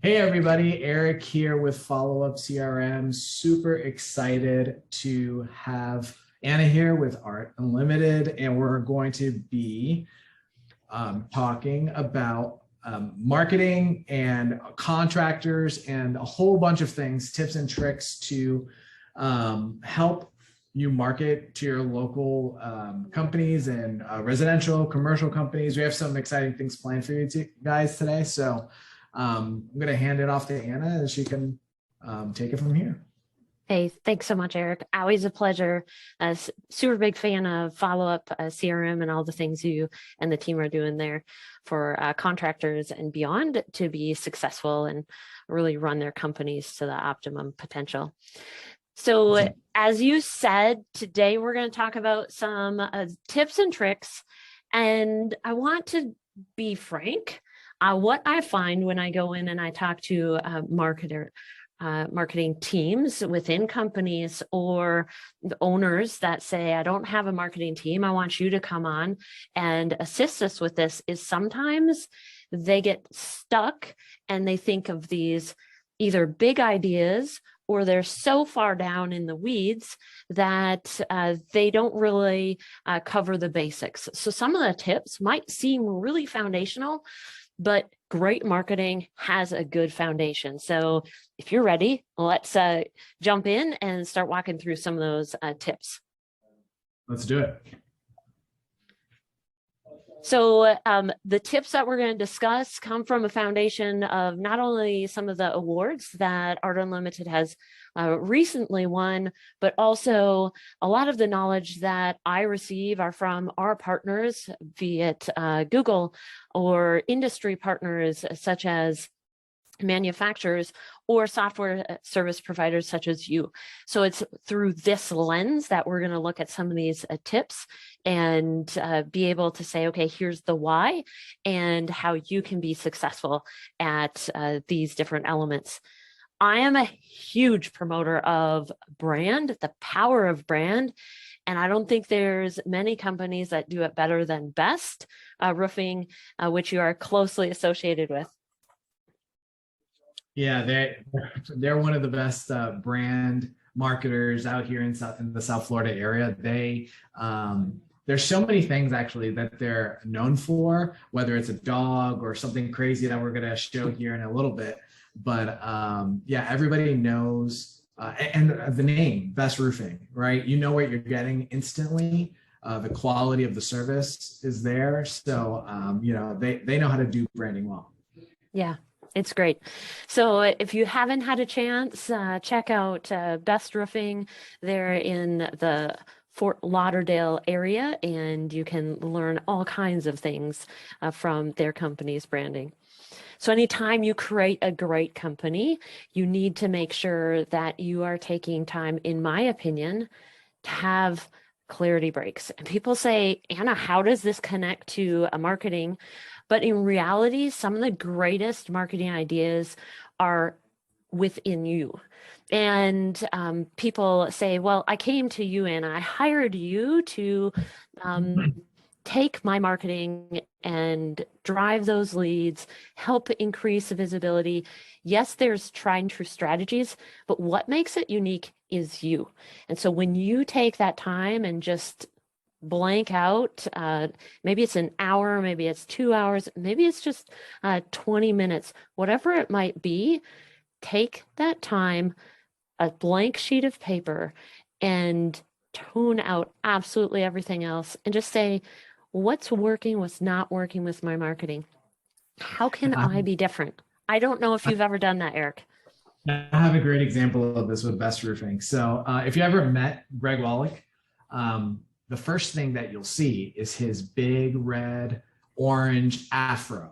Hey everybody, Eric here with Followup CRM. Super excited to have Anna here with ArtUnlimited, and we're going to be talking about marketing and contractors and a whole bunch of things, tips and tricks to help you market to your local companies and residential, commercial companies. We have some exciting things planned for you guys today. So I'm going to hand it off to Anna and she can take it from here. Hey, thanks so much, Eric. Always a pleasure. Super big fan of Followup CRM and all the things you and the team are doing there for contractors and beyond to be successful and really run their companies to the optimum potential. So as you said, today we're going to talk about some tips and tricks. And I want to be frank. What I find when I go in and I talk to marketing teams within companies or the owners that say, I don't have a marketing team, I want you to come on and assist us with this, is sometimes they get stuck and they think of these either big ideas or they're so far down in the weeds that they don't really cover the basics. So some of the tips might seem really foundational, but great marketing has a good foundation. So if you're ready, let's jump in and start walking through some of those tips. Let's do it. So the tips that we're going to discuss come from a foundation of not only some of the awards that ArtUnlimited has recently won, but also a lot of the knowledge that I receive are from our partners, be it Google or industry partners such as manufacturers or software service providers such as you. So it's through this lens that we're going to look at some of these tips and be able to say, okay, here's the why and how you can be successful at these different elements. I am a huge promoter of brand, the power of brand. And I don't think there's many companies that do it better than Best Roofing, which you are closely associated with. Yeah, they're one of the best brand marketers out here in the South Florida area. There's so many things actually that they're known for, whether it's a dog or something crazy that we're going to show here in a little bit. But yeah, everybody knows and the name Best Roofing, right? You know what you're getting instantly. The quality of the service is there, so you know they know how to do branding well. Yeah. It's great. So if you haven't had a chance, check out Best Roofing. They're in the Fort Lauderdale area, and you can learn all kinds of things from their company's branding. So anytime you create a great company, you need to make sure that you are taking time, in my opinion, to have clarity breaks. And people say, Anna, how does this connect to a marketing? But in reality, some of the greatest marketing ideas are within you. And people say, well, I came to you and I hired you to take my marketing and drive those leads, help increase the visibility. Yes, there's tried and true strategies, but what makes it unique is you. And so when you take that time and just blank out, maybe it's an hour, maybe it's 2 hours, maybe it's just 20 minutes, whatever it might be, take that time, a blank sheet of paper, and tune out absolutely everything else and just say, what's working, what's not working with my marketing? How can I be different? I don't know if you've ever done that, Eric. I have a great example of this with Best Roofing. So if you ever met Greg Wallach, the first thing that you'll see is his big red orange afro.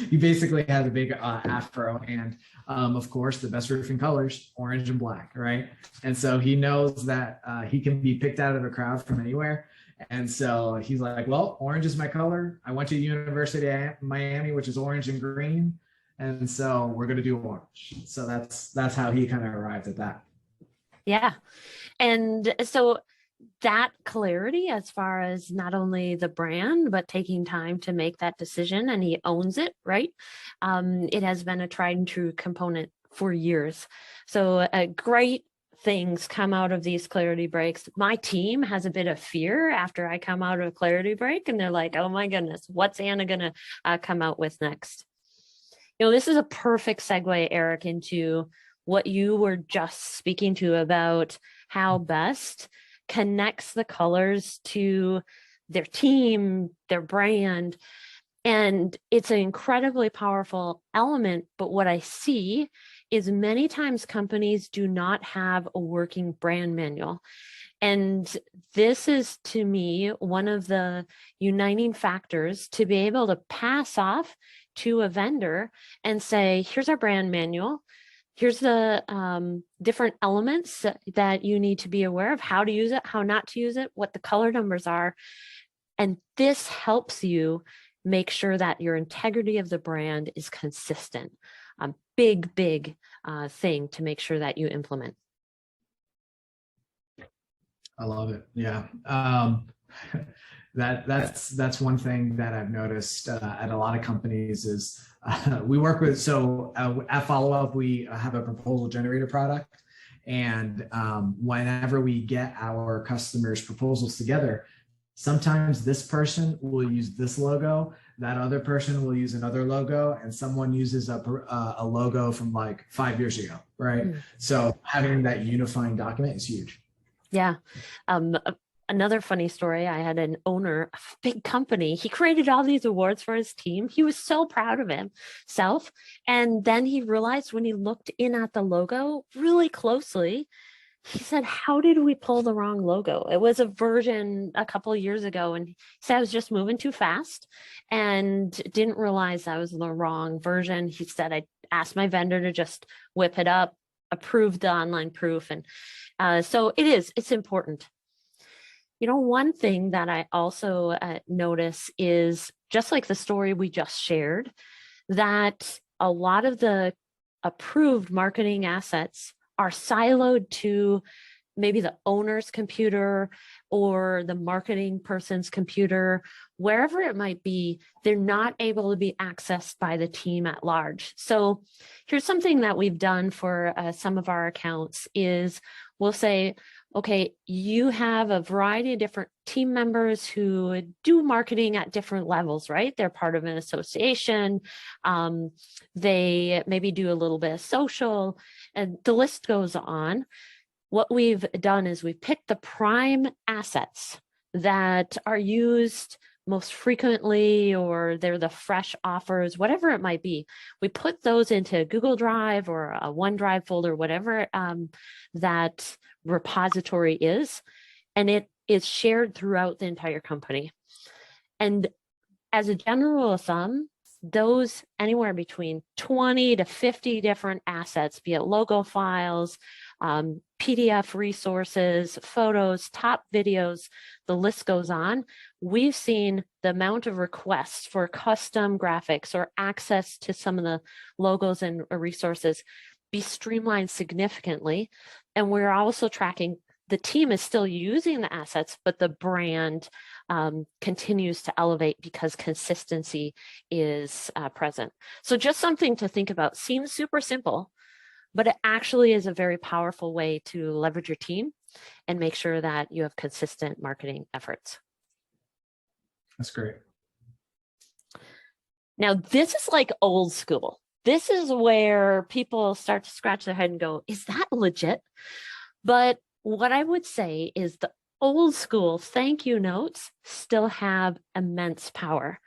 He basically has a big afro, and of course the Best Roofing colors, orange and black, right? And so he knows that he can be picked out of a crowd from anywhere. And so he's like, well, orange is my color. I went to University of Miami, which is orange and green. And so we're going to do orange. So that's how he kind of arrived at that. Yeah. And so that clarity as far as not only the brand, but taking time to make that decision, and he owns it, right? It has been a tried and true component for years. So great things come out of these clarity breaks. My team has a bit of fear after I come out of a clarity break, and they're like, oh my goodness, what's Anna gonna come out with next? This is a perfect segue, Eric, into what you were just speaking to about how Best connects the colors to their team, their brand. And it's an incredibly powerful element. But what I see is many times companies do not have a working brand manual. And this is, to me, one of the uniting factors to be able to pass off to a vendor and say, here's our brand manual. Here's the different elements that you need to be aware of, how to use it, how not to use it, what the color numbers are. And this helps you make sure that your integrity of the brand is consistent. A big thing to make sure that you implement. I love it. Yeah. That's one thing that I've noticed at a lot of companies is we work with, at Followup, we have a proposal generator product. And whenever we get our customers' proposals together, sometimes this person will use this logo, that other person will use another logo, and someone uses a logo from like 5 years ago, right? So having that unifying document is huge. Yeah. Another funny story, I had an owner of a big company. He created all these awards for his team. He was so proud of himself. And then he realized when he looked in at the logo really closely, he said, how did we pull the wrong logo? It was a version a couple of years ago. And he said, I was just moving too fast and didn't realize that was the wrong version. He said, I asked my vendor to just whip it up, approved the online proof. And so it's important. One thing that I also notice is, just like the story we just shared, that a lot of the approved marketing assets are siloed to maybe the owner's computer or the marketing person's computer, wherever it might be. They're not able to be accessed by the team at large. So here's something that we've done for some of our accounts is we'll say, okay, you have a variety of different team members who do marketing at different levels, right? They're part of an association. They maybe do a little bit of social, and the list goes on. What we've done is we've picked the prime assets that are used most frequently, or they're the fresh offers, whatever it might be. We put those into Google Drive or a OneDrive folder, whatever that repository is, and it is shared throughout the entire company. And as a general rule of thumb, those anywhere between 20 to 50 different assets, be it logo files, PDF resources, photos, top videos, the list goes on. We've seen the amount of requests for custom graphics or access to some of the logos and resources be streamlined significantly. And we're also tracking, the team is still using the assets, but the brand continues to elevate because consistency is present. So just something to think about. Seems super simple, but it actually is a very powerful way to leverage your team and make sure that you have consistent marketing efforts. That's great. Now, this is like old school. This is where people start to scratch their head and go, is that legit? But what I would say is the old school thank you notes still have immense power.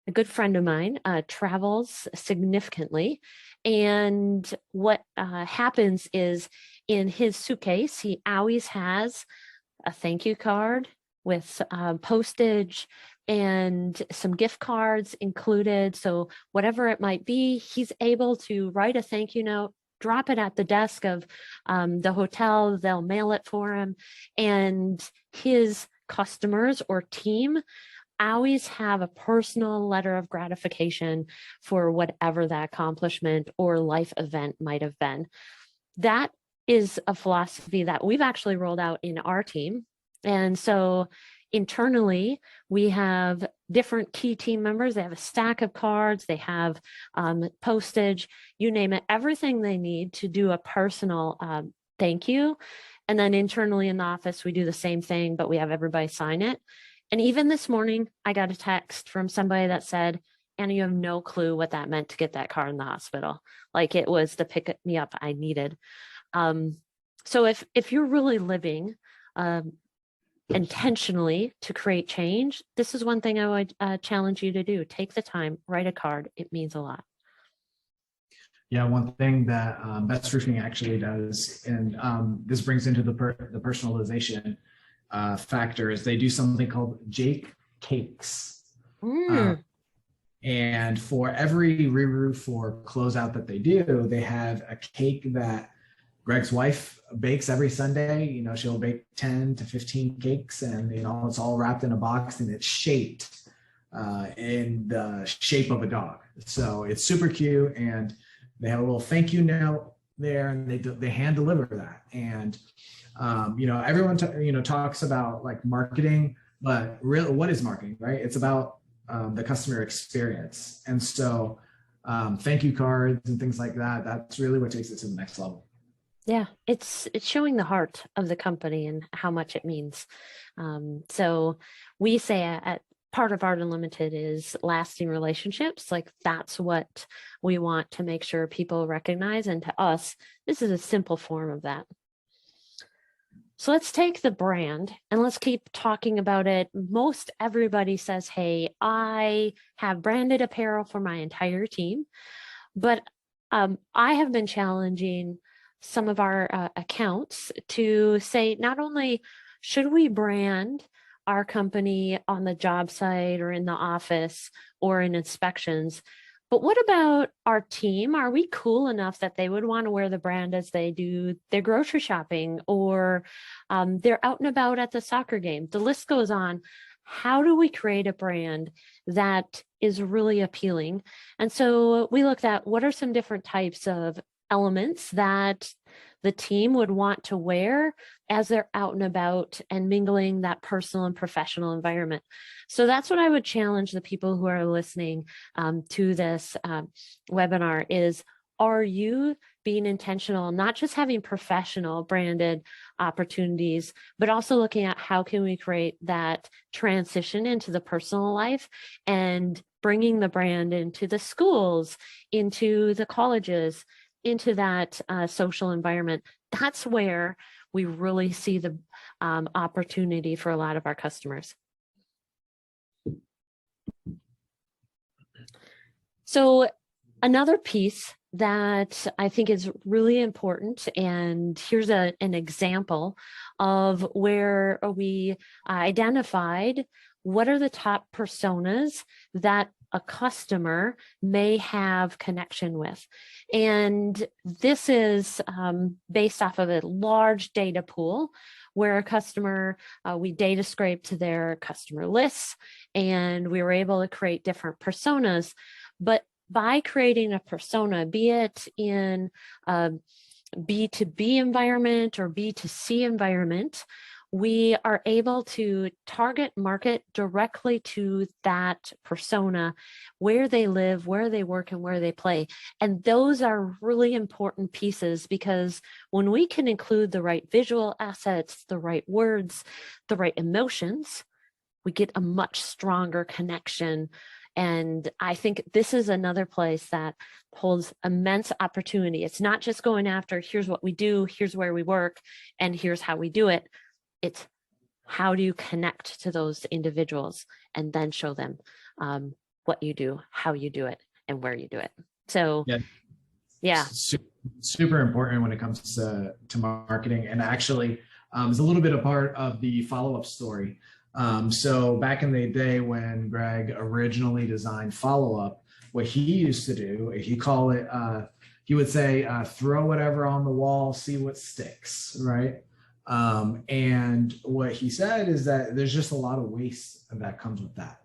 A good friend of mine travels significantly. And what happens is, in his suitcase, he always has a thank you card with postage and some gift cards included. So whatever it might be, he's able to write a thank you note, drop it at the desk of the hotel. They'll mail it for him. And his customers or team always have a personal letter of gratification for whatever that accomplishment or life event might have been. That is a philosophy that we've actually rolled out in our team. And so internally, we have different key team members. They have a stack of cards, they have postage, you name it, everything they need to do a personal thank you. And then internally in the office, we do the same thing, but we have everybody sign it. And even this morning, I got a text from somebody that said, Anna, you have no clue what that meant to get that car in the hospital. Like, it was the pick me up I needed. So if you're really living intentionally to create change, this is one thing I would challenge you to do. Take the time, write a card. It means a lot. Yeah, one thing that Best Roofing actually does, and this brings into the personalization factor, is they do something called Jake Cakes. And for every re-roof or closeout that they do, they have a cake that Greg's wife bakes every Sunday. You know, she'll bake 10 to 15 cakes, and, you know, it's all wrapped in a box and it's shaped in the shape of a dog. So it's super cute, and they have a little thank you note there, and they hand deliver that. And you know, everyone talks about like marketing, but really, what is marketing, right? It's about the customer experience. And so thank you cards and things like that, that's really what takes it to the next level. Yeah, it's showing the heart of the company and how much it means. So we say at part of Art Unlimited is lasting relationships. Like, that's what we want to make sure people recognize. And to us, this is a simple form of that. So let's take the brand and let's keep talking about it. Most everybody says, hey, I have branded apparel for my entire team, but I have been challenging some of our accounts to say, not only should we brand our company on the job site or in the office or in inspections, but what about our team? Are we cool enough that they would want to wear the brand as they do their grocery shopping, or they're out and about at the soccer game? The list goes on. How do we create a brand that is really appealing? And so we looked at what are some different types of elements that the team would want to wear as they're out and about and mingling that personal and professional environment. So that's what I would challenge the people who are listening to this webinar is, are you being intentional, not just having professional branded opportunities, but also looking at how can we create that transition into the personal life and bringing the brand into the schools, into the colleges, into that social environment. That's where we really see the opportunity for a lot of our customers. So another piece that I think is really important, and here's an example of where we identified what are the top personas that a customer may have connection with. And this is based off of a large data pool where a customer, we data scraped their customer lists, and we were able to create different personas. But by creating a persona, be it in a B2B environment or B2C environment, we are able to target market directly to that persona, where they live, where they work, and where they play. And those are really important pieces, because when we can include the right visual assets, the right words, the right emotions, we get a much stronger connection. And I think this is another place that holds immense opportunity. It's not just going after, here's what we do, here's where we work, and here's how we do it. It's how do you connect to those individuals and then show them what you do, how you do it, and where you do it. So, yeah. Super important when it comes to marketing, and actually is a little bit a part of the follow-up story. So back in the day when Greg originally designed Followup, what he used to do, he would say, throw whatever on the wall, see what sticks, right? And what he said is that there's just a lot of waste that comes with that.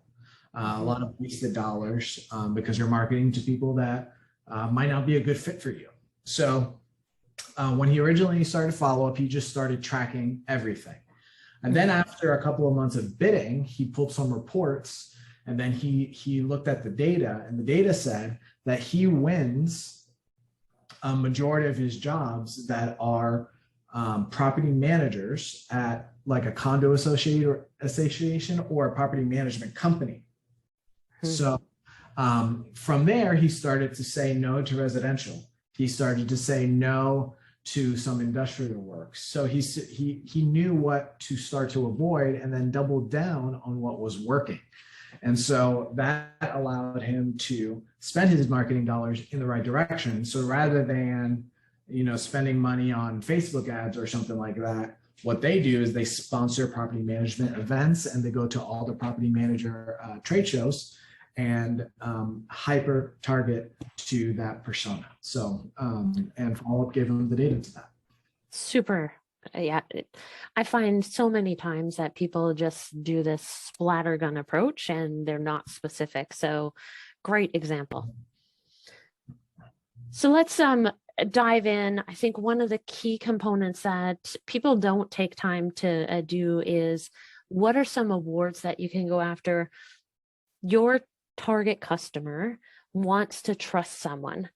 A lot of wasted dollars because you're marketing to people that might not be a good fit for you. So when he originally started Followup, he just started tracking everything. And then after a couple of months of bidding, he pulled some reports, and then he looked at the data, and the data said that he wins a majority of his jobs that are property managers at like a condo association or a property management company. So from there, he started to say no to residential. He started to say no to some industrial work. So he knew what to start to avoid and then doubled down on what was working. And so that allowed him to spend his marketing dollars in the right direction. So rather than, spending money on Facebook ads or something like that, what they do is they sponsor property management events, and they go to all the property manager trade shows and hyper target to that persona. So, and Followup gave them the data to that. Super. Yeah. I find so many times that people just do this splattergun approach and they're not specific. So great example. So let's dive in. I think one of the key components that people don't take time to do is, what are some awards that you can go after? Your target customer wants to trust someone.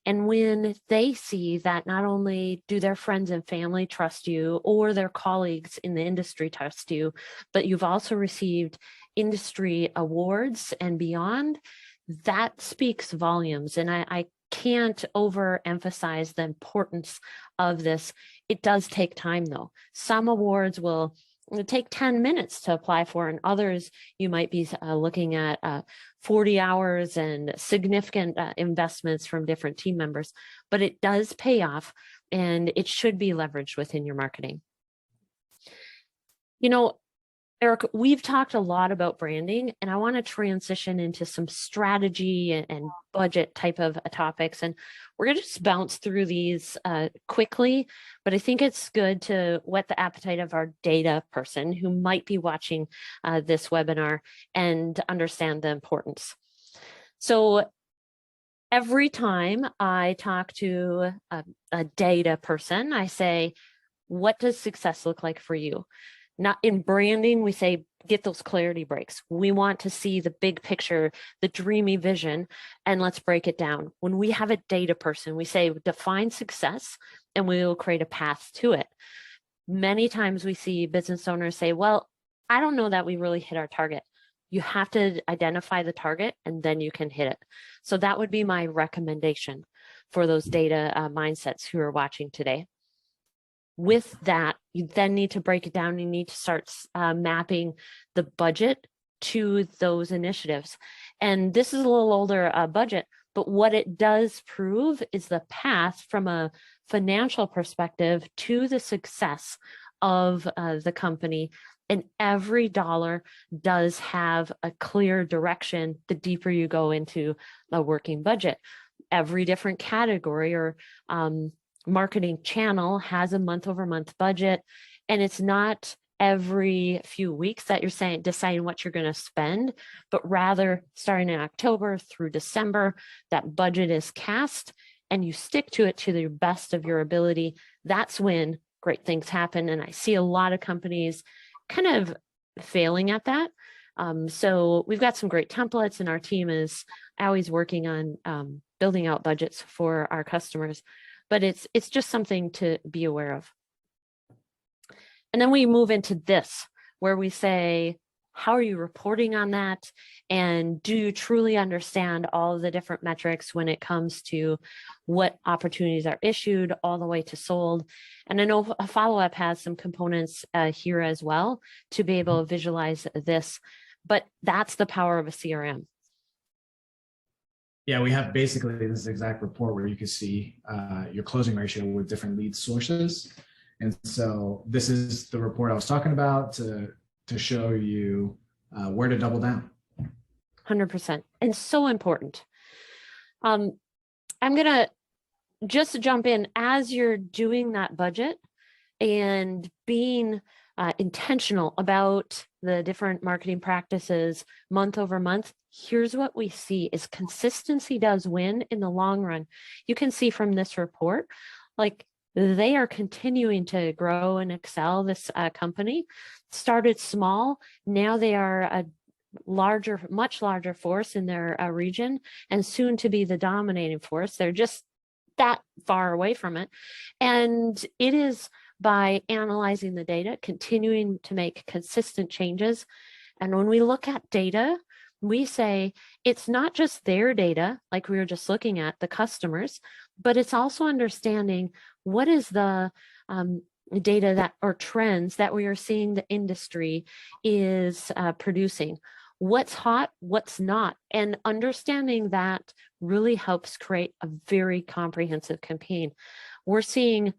And when they see that not only do their friends and family trust you or their colleagues in the industry trust you, but you've also received industry awards and beyond, that speaks volumes. And I can't overemphasize the importance of this. It does take time though. Some awards will take 10 minutes to apply for, and others you might be looking at 40 hours and significant investments from different team members, but it does pay off and it should be leveraged within your marketing. Eric, we've talked a lot about branding, and I want to transition into some strategy and budget type of topics. And we're going to just bounce through these quickly, but I think it's good to whet the appetite of our data person who might be watching this webinar and understand the importance. So every time I talk to a data person, I say, what does success look like for you? Not in branding, we say, get those clarity breaks. We want to see the big picture, the dreamy vision, and let's break it down. When we have a data person, we say, define success, and we will create a path to it. Many times we see business owners say, well, I don't know that we really hit our target. You have to identify the target, and then you can hit it. So that would be my recommendation for those data mindsets who are watching today. With that, you then need to break it down. You need to start mapping the budget to those initiatives. And this is a little older budget, but what it does prove is the path from a financial perspective to the success of the company. And every dollar does have a clear direction the deeper you go into a working budget. Every different category or marketing channel has a month-over-month budget, and it's not every few weeks that you're deciding what you're going to spend, but rather starting in October through December, that budget is cast and you stick to it to the best of your ability. That's when great things happen. And I see a lot of companies kind of failing at that. So we've got some great templates, and our team is always working on building out budgets for our customers. But it's just something to be aware of. And then we move into this, where we say, how are you reporting on that? And do you truly understand all of the different metrics when it comes to what opportunities are issued all the way to sold? And I know Followup has some components here as well to be able to visualize this, but that's the power of a CRM. Yeah, we have basically this exact report where you can see your closing ratio with different lead sources. And so this is the report I was talking about to show you where to double down. 100%. And so important. I'm going to just jump in as you're doing that budget and being intentional about the different marketing practices month over month. Here's what we see is consistency does win in the long run. You can see from this report, like they are continuing to grow and excel, this company. started small. Now they are a larger, much larger force in their region, and soon to be the dominating force. They're just that far away from it. And it is by analyzing the data, continuing to make consistent changes. And when we look at data, we say it's not just their data, like we were just looking at, the customers, but it's also understanding what is the data that, or trends that we are seeing the industry is producing. What's hot, what's not, and understanding that really helps create a very comprehensive campaign. We're seeing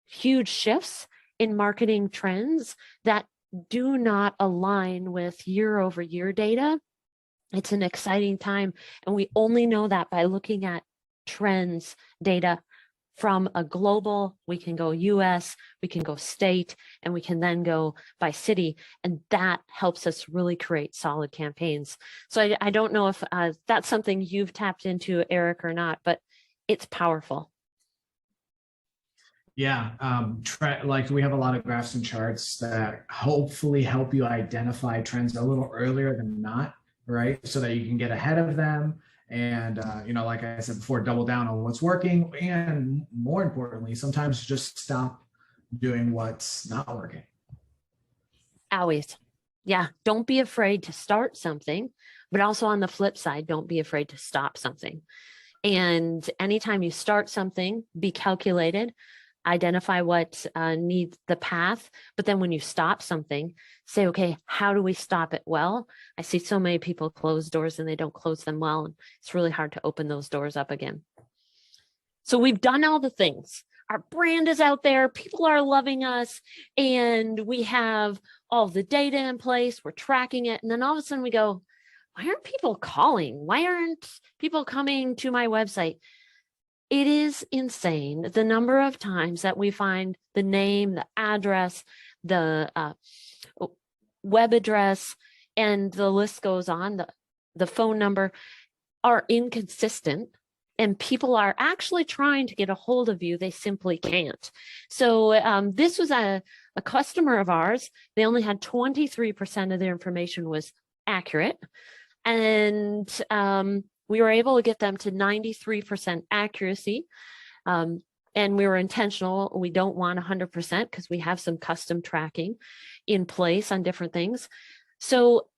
huge shifts in marketing trends that do not align with year-over-year data. It's an exciting time, and we only know that by looking at trends data from a global. We can go US, we can go state, and we can then go by city, and that helps us really create solid campaigns. So I don't know if that's something you've tapped into, Eric, or not, but it's powerful. Yeah, like we have a lot of graphs and charts that hopefully help you identify trends a little earlier than not, right? So that you can get ahead of them. And, like I said before, double down on what's working. And more importantly, sometimes just stop doing what's not working. Always. Yeah. Don't be afraid to start something, but also on the flip side, don't be afraid to stop something. And anytime you start something, be calculated, identify what needs the path. But then when you stop something, say, okay, how do we stop it well? I see so many people close doors and they don't close them well. And it's really hard to open those doors up again. So we've done all the things. Our brand is out there. People are loving us. And we have all the data in place. We're tracking it. And then all of a sudden we go, why aren't people calling? Why aren't people coming to my website? It is insane the number of times that we find the name, the address, the web address, and the list goes on, the phone number are inconsistent, and people are actually trying to get a hold of you. They simply can't. So this was a customer of ours. They only had 23% of their information was accurate. And we were able to get them to 93% accuracy. And we were intentional. We don't want 100% because we have some custom tracking in place on different things. So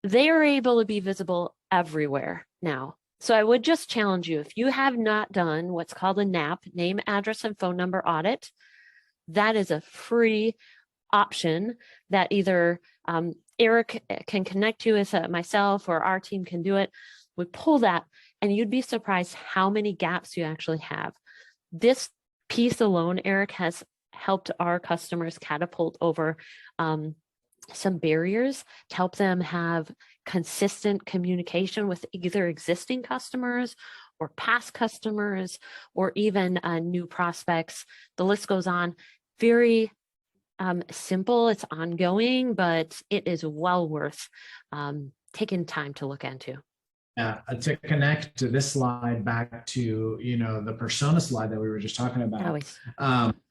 they are able to be visible everywhere now. So I would just challenge you, if you have not done what's called a NAP, name, address, and phone number audit, that is a free option that either Eric can connect you with myself, or our team can do it. We pull that, and you'd be surprised how many gaps you actually have. This piece alone, Eric, has helped our customers catapult over some barriers to help them have consistent communication with either existing customers or past customers, or even new prospects. The list goes on. Very simple, it's ongoing, but it is well worth taking time to look into. Yeah, to connect to this slide back to the persona slide that we were just talking about.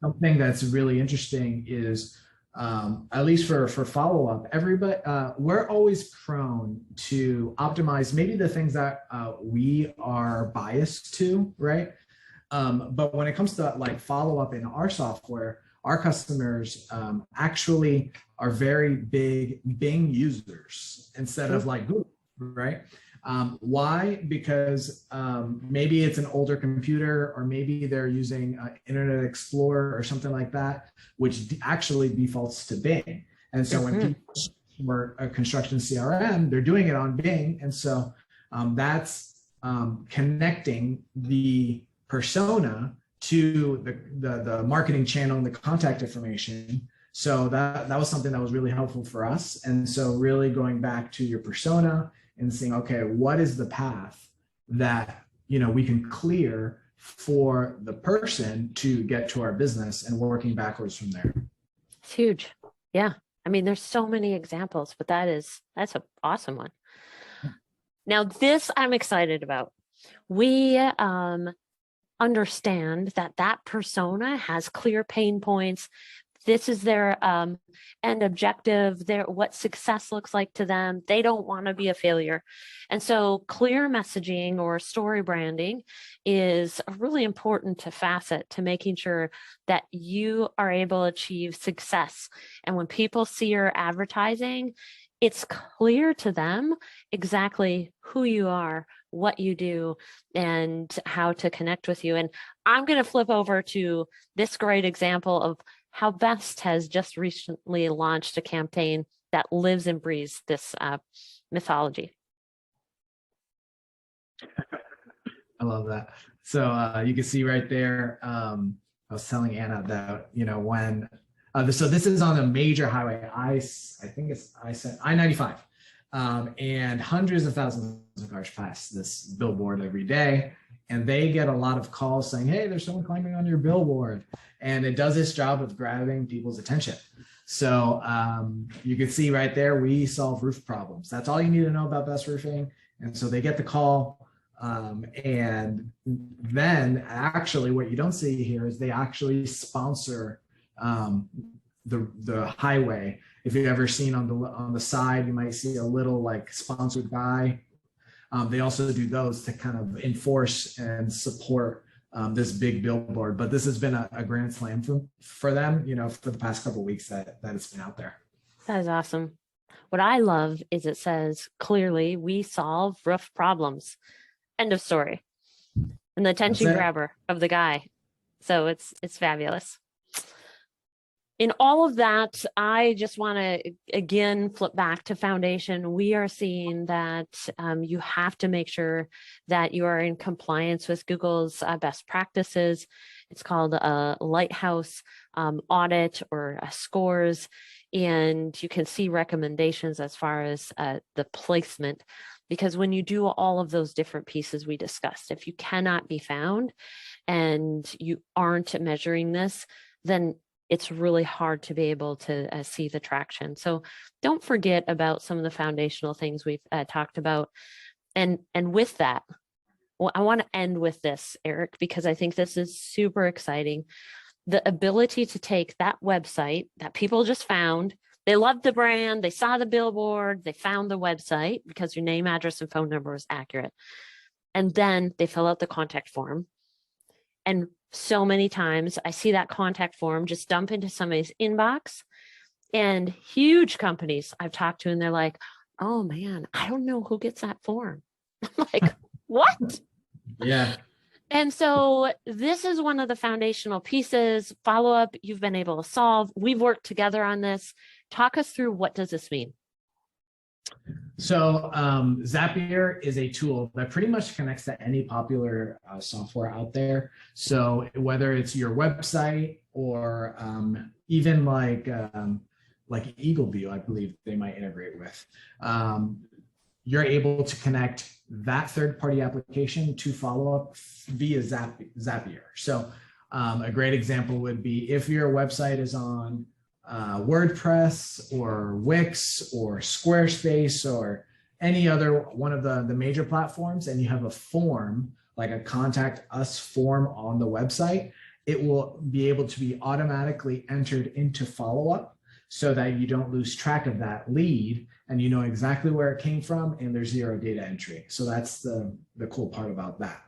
Something that's really interesting is at least for follow-up, everybody we're always prone to optimize maybe the things that we are biased to, right? But when it comes to like follow-up in our software, our customers actually are very big Bing users instead of like Google, right? Why? Because maybe it's an older computer, or maybe they're using Internet Explorer or something like that, which actually defaults to Bing. And so when people were a construction CRM, they're doing it on Bing. And so that's connecting the persona to the marketing channel and the contact information. So that was something that was really helpful for us. And so really going back to your persona and saying, okay, what is the path that we can clear for the person to get to our business, and working backwards from there. It's huge. Yeah. I mean, there's so many examples, but that's an awesome one. Now, this I'm excited about. We understand that persona has clear pain points, This is their end objective, what success looks like to them. They don't want to be a failure. And so clear messaging or story branding is a really important facet to making sure that you are able to achieve success. And when people see your advertising, it's clear to them exactly who you are, what you do, and how to connect with you. And I'm going to flip over to this great example of how Best has just recently launched a campaign that lives and breathes this mythology. I love that. So you can see right there, I was telling Anna that, when, so this is on a major highway, I think it's I-95, and hundreds of thousands of cars pass this billboard every day. And they get a lot of calls saying, hey, there's someone climbing on your billboard. And it does its job of grabbing people's attention. So you can see right there, we solve roof problems. That's all you need to know about Best Roofing. And so they get the call. And then actually what you don't see here is they actually sponsor the highway. If you've ever seen on the side, you might see a little like sponsored by. They also do those to kind of enforce and support this big billboard. But this has been a grand slam for them, for the past couple of weeks that it's been out there. That is awesome. What I love is it says clearly, we solve roof problems. End of story. And the attention grabber of the guy. So it's fabulous. In all of that, I just want to, again, flip back to foundation. We are seeing that you have to make sure that you are in compliance with Google's best practices. It's called a lighthouse audit or scores. And you can see recommendations as far as the placement. Because when you do all of those different pieces we discussed, if you cannot be found and you aren't measuring this, then it's really hard to be able to see the traction. So don't forget about some of the foundational things we've talked about. And with that, well, I want to end with this, Eric, because I think this is super exciting. The ability to take that website that people just found, they loved the brand, they saw the billboard, they found the website because your name, address, and phone number is accurate. And then they fill out the contact form. And so many times I see that contact form just dump into somebody's inbox, and huge companies I've talked to, and they're like, oh man, I don't know who gets that form. I'm like, what? Yeah. And so this is one of the foundational pieces. Follow-up, you've been able to solve. We've worked together on this. Talk us through, what does this mean? So Zapier is a tool that pretty much connects to any popular software out there. So whether it's your website or even like EagleView, I believe they might integrate with, you're able to connect that third-party application to Followup via Zapier. So a great example would be if your website is on WordPress or Wix or Squarespace or any other one of the major platforms, and you have a form, like a contact us form on the website, it will be able to be automatically entered into Followup so that you don't lose track of that lead and you know exactly where it came from and there's zero data entry. So that's the cool part about that.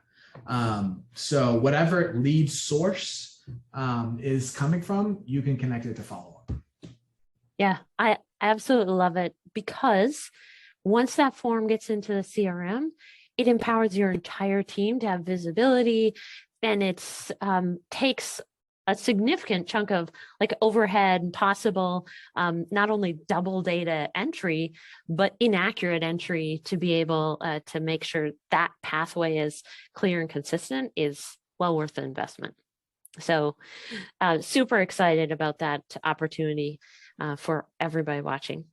So whatever lead source is coming from, you can connect it to Followup. Yeah, I absolutely love it, because once that form gets into the CRM, it empowers your entire team to have visibility, and it's takes a significant chunk of like overhead possible, not only double data entry, but inaccurate entry to be able to make sure that pathway is clear and consistent is well worth the investment. So super excited about that opportunity for everybody watching.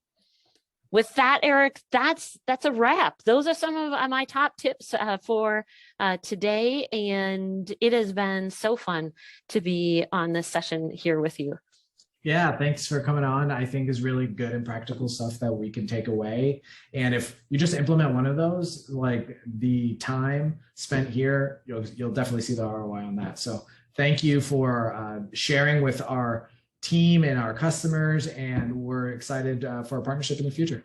With that, Eric, that's a wrap. Those are some of my top tips for today, and it has been so fun to be on this session here with you. Yeah, thanks for coming on. I think is really good and practical stuff that we can take away. And if you just implement one of those, like the time spent here, you'll definitely see the ROI on that. So thank you for sharing with our team and our customers, and we're excited for our partnership in the future.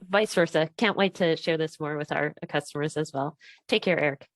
Vice versa. Can't wait to share this more with our customers as well. Take care, Eric.